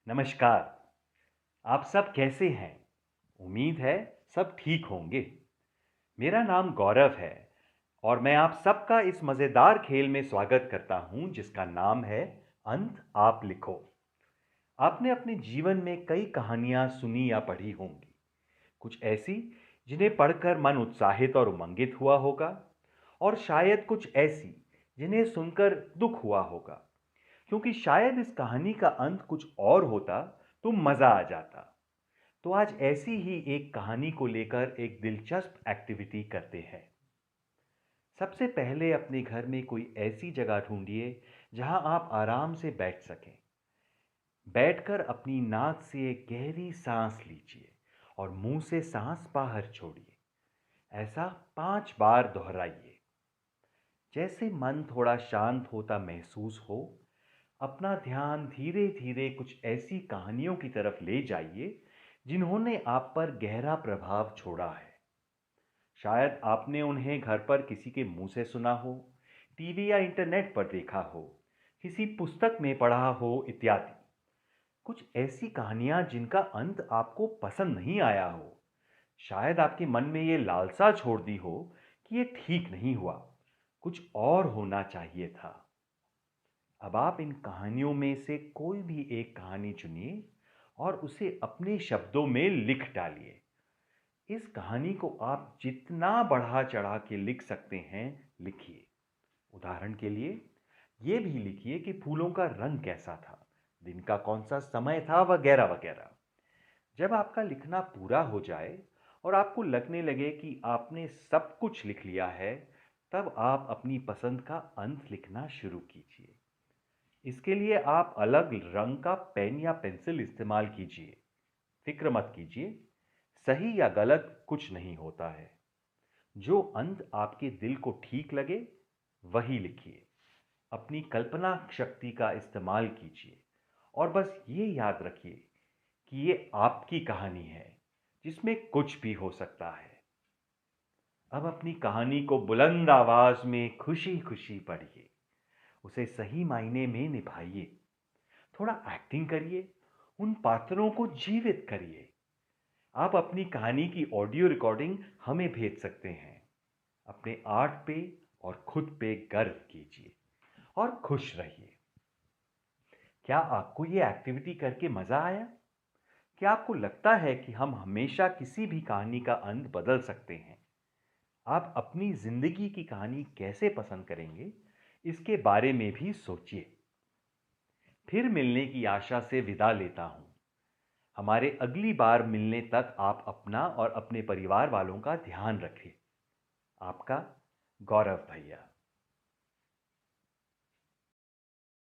नमस्कार। आप सब कैसे हैं? उम्मीद है सब ठीक होंगे। मेरा नाम गौरव है और मैं आप सबका इस मज़ेदार खेल में स्वागत करता हूं जिसका नाम है अंत आप लिखो। आपने अपने जीवन में कई कहानियां सुनी या पढ़ी होंगी। कुछ ऐसी जिन्हें पढ़कर मन उत्साहित और उमंगित हुआ होगा, और शायद कुछ ऐसी जिन्हें सुनकर दुख हुआ होगा, क्योंकि शायद इस कहानी का अंत कुछ और होता तो मज़ा आ जाता। तो आज ऐसी ही एक कहानी को लेकर एक दिलचस्प एक्टिविटी करते हैं। सबसे पहले अपने घर में कोई ऐसी जगह ढूंढिए जहां आप आराम से बैठ सकें। बैठकर अपनी नाक से एक गहरी सांस लीजिए और मुंह से सांस बाहर छोड़िए। ऐसा 5 बार दोहराइए। जैसे मन थोड़ा शांत होता महसूस हो, अपना ध्यान धीरे धीरे कुछ ऐसी कहानियों की तरफ ले जाइए जिन्होंने आप पर गहरा प्रभाव छोड़ा है। शायद आपने उन्हें घर पर किसी के मुंह से सुना हो, टीवी या इंटरनेट पर देखा हो, किसी पुस्तक में पढ़ा हो इत्यादि। कुछ ऐसी कहानियां जिनका अंत आपको पसंद नहीं आया हो। शायद आपके मन में ये लालसा छोड़ दी हो कि ये ठीक नहीं हुआ, कुछ और होना चाहिए था। अब आप इन कहानियों में से कोई भी एक कहानी चुनिए और उसे अपने शब्दों में लिख डालिए। इस कहानी को आप जितना बढ़ा चढ़ा के लिख सकते हैं लिखिए। उदाहरण के लिए ये भी लिखिए कि फूलों का रंग कैसा था, दिन का कौन सा समय था, वगैरह वगैरह। जब आपका लिखना पूरा हो जाए और आपको लगने लगे कि आपने सब कुछ लिख लिया है, तब आप अपनी पसंद का अंत लिखना शुरू कीजिए। इसके लिए आप अलग रंग का पेन या पेंसिल इस्तेमाल कीजिए। फिक्र मत कीजिए, सही या गलत कुछ नहीं होता है। जो अंत आपके दिल को ठीक लगे वही लिखिए। अपनी कल्पना शक्ति का इस्तेमाल कीजिए और बस ये याद रखिए कि ये आपकी कहानी है जिसमें कुछ भी हो सकता है। अब अपनी कहानी को बुलंद आवाज में खुशी खुशी पढ़िए। उसे सही मायने में निभाइए। थोड़ा एक्टिंग करिए, उन पात्रों को जीवित करिए। आप अपनी कहानी की ऑडियो रिकॉर्डिंग हमें भेज सकते हैं। अपने आर्ट पे और खुद पे गर्व कीजिए और खुश रहिए। क्या आपको ये एक्टिविटी करके मजा आया? क्या आपको लगता है कि हम हमेशा किसी भी कहानी का अंत बदल सकते हैं? आप अपनी जिंदगी की कहानी कैसे पसंद करेंगे, इसके बारे में भी सोचिए। फिर मिलने की आशा से विदा लेता हूं। हमारे अगली बार मिलने तक आप अपना और अपने परिवार वालों का ध्यान रखें। आपका गौरव भैया।